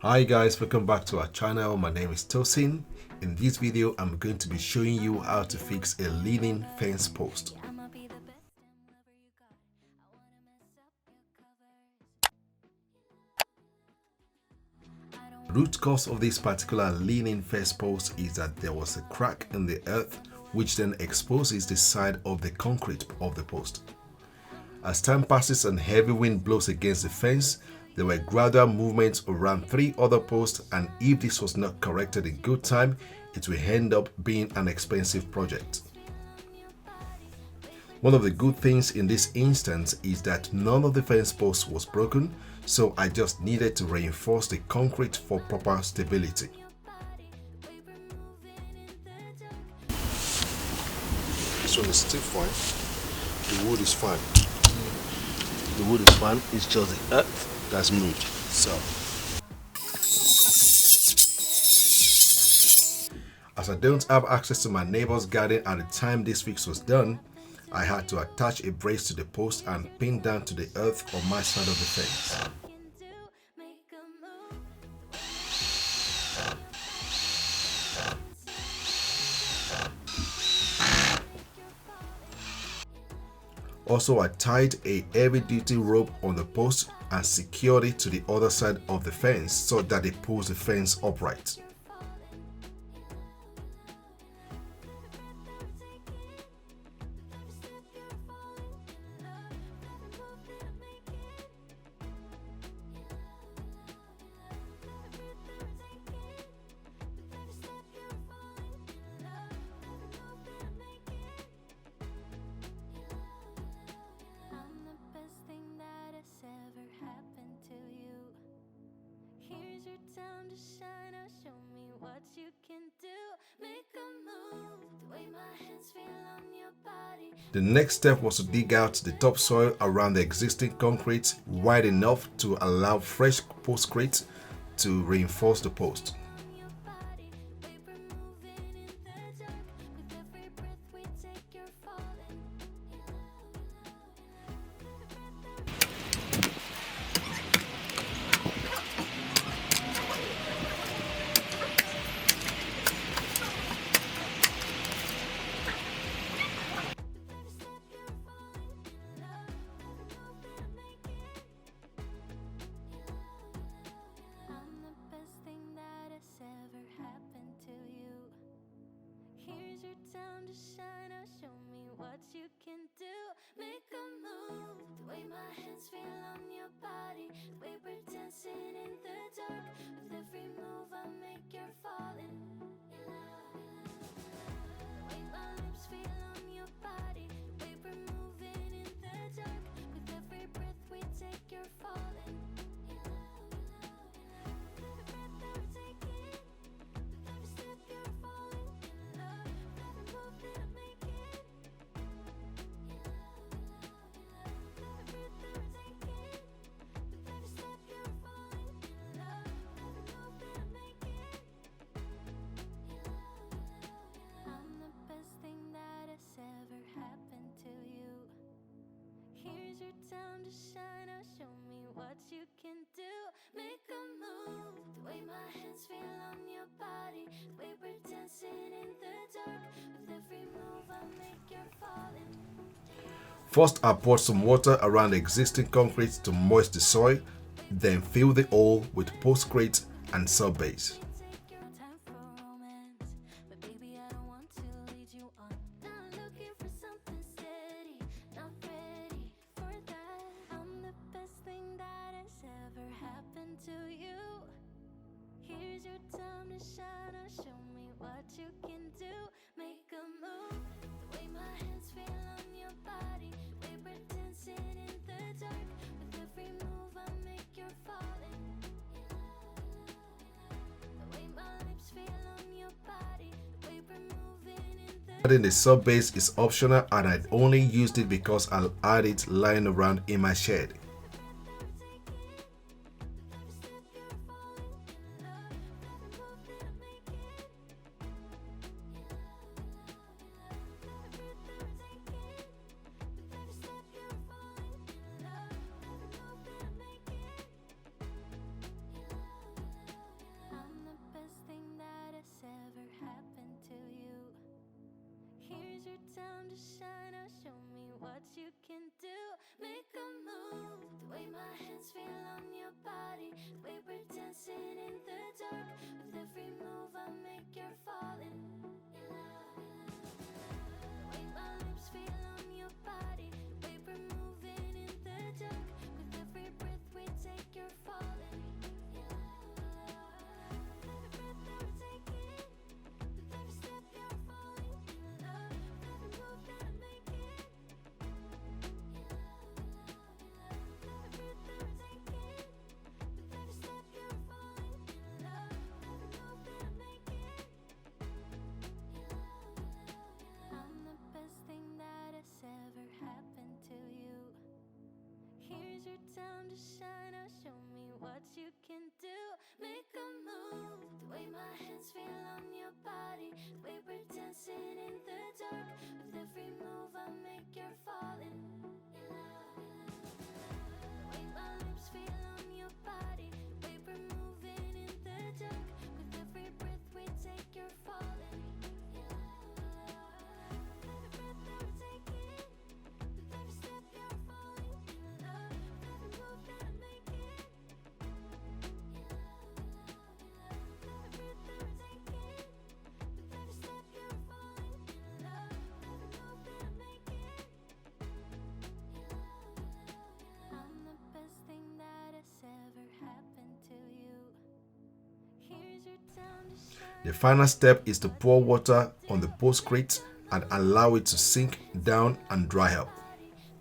Hi guys, welcome back to our channel. My name is Tosin. In this video, I'm going to be showing you how to fix a leaning fence post. Root cause of this particular leaning fence post is that there was a crack in the earth which then exposes the side of the concrete of the post. As time passes and heavy wind blows against the fence, there were gradual movements around 3 other posts, and if this was not corrected in good time, it will end up being an expensive project. One of the good things in this instance is that none of the fence posts was broken, so I just needed to reinforce the concrete for proper stability. This one is still fine. The wood is fine. The wood is fine, it's just the earth that's moved. So, as I don't have access to my neighbor's garden at the time this fix was done, I had to attach a brace to the post and pin down to the earth on my side of the fence. Also, I tied a heavy-duty rope on the post and secured it to the other side of the fence so that it pulls the fence upright. The next step was to dig out the topsoil around the existing concrete wide enough to allow fresh postcrete to reinforce the post. First, I poured some water around the existing concrete to moist the soil, then fill the hole with Postcrete and Subbase. Adding the Subbase is optional, and I only used it because I'll add it lying around in my shed. to shine, oh show me what you can do. Make a move, the way my hands feel on your body, the way we're dancing in the dark. With every move I make, you're falling in love. The way my lips feel on your body, the way we're moving in the dark. With every breath we take, you're falling in love. With every breath that we're taking, with every step you're falling in love. With every move that I'm making, in love, in love. With every breath that we're taking, with every step you're falling in love. With every move that I'm making, in love, in love. I'm the best thing that has ever happened to you. Here's your time to shine. The final step is to pour water on the Postcrete and allow it to sink down and dry up.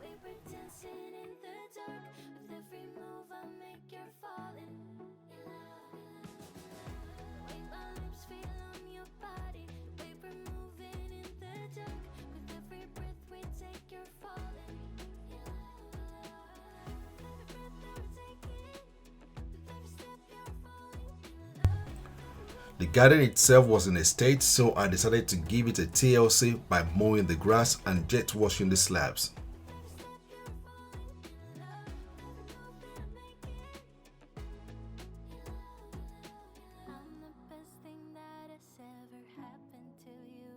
We were dancing in the dark. With every move I make, you're falling in love. The way my lips feel on your body, the way we're moving in the dark. With every breath we take, you're falling in love. With every breath that we're taking, with every step you're falling in love. The garden itself was in a state, so I decided to give it a TLC by mowing the grass and jet washing the slabs. I'm the best thing that has ever happened to you.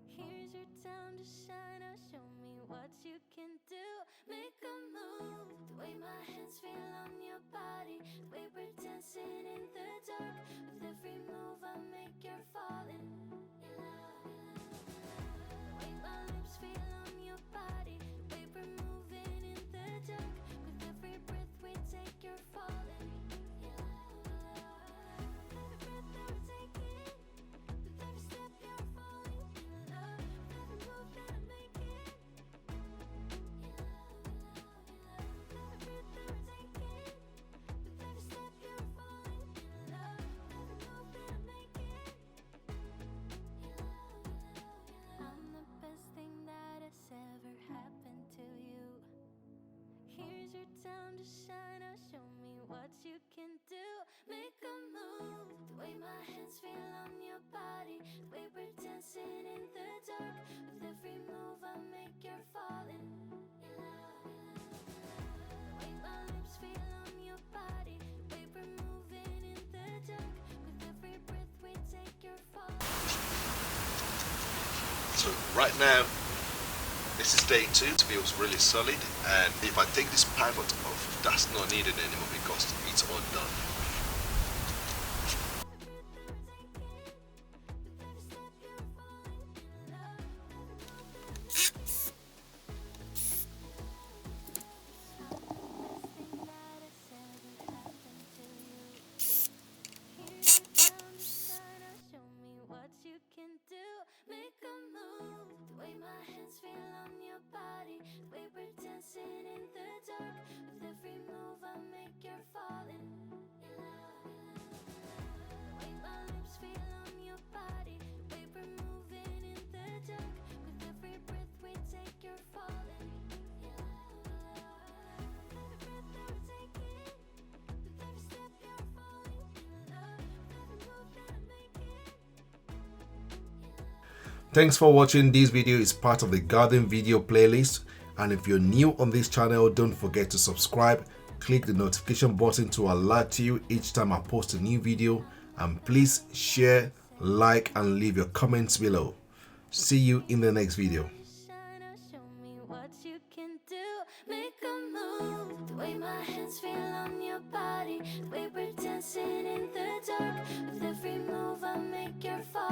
Here's your time to shine, oh show me what you can do. Make a move, the way my hands feel on your body, the way we're dancing in the dark. With every move I make, you're falling in love. The way my lips feel on your body, the way we're moving in the dark. With every breath we take, you're falling in love. With every breath that we're taking, with every step you're falling in love. With every move that I'm making, in love, in love. With every breath that we're taking, with every step you're falling in love. With every move that I'm making, in love, in love. I'm the best thing that has ever happened to you. Here's your time to shine, oh show me what you can do. Make a move, the way my hands feel on your body, the way we're dancing in the dark. With every move I make, you're falling in love. The way my lips feel on your body, the way we're moving in the dark. With every breath we take, you're falling. So right now, this is day 2. It feels really solid, and if I take this pivot off, that's not needed anymore because it's all done. Make a move, the way my hands feel on your body, the way we're dancing in the dark. With every move I make, you're falling in love. The way my lips feel on your body, the way we're moving in the dark. With every breath we take, you're falling in love. With every breath that we're taking, with every step you're falling in love. With every move that I'm making. Thanks for watching. This video is part of the garden video playlist, and if you're new on this channel, don't forget to subscribe, click the notification button to alert you each time I post a new video, and please share, like and leave your comments below. See you in the next video. Shine, oh, show me what you can do. Make a move, the way my hands feel on your body, the way we're dancing in the dark. With every move I make, you're falling.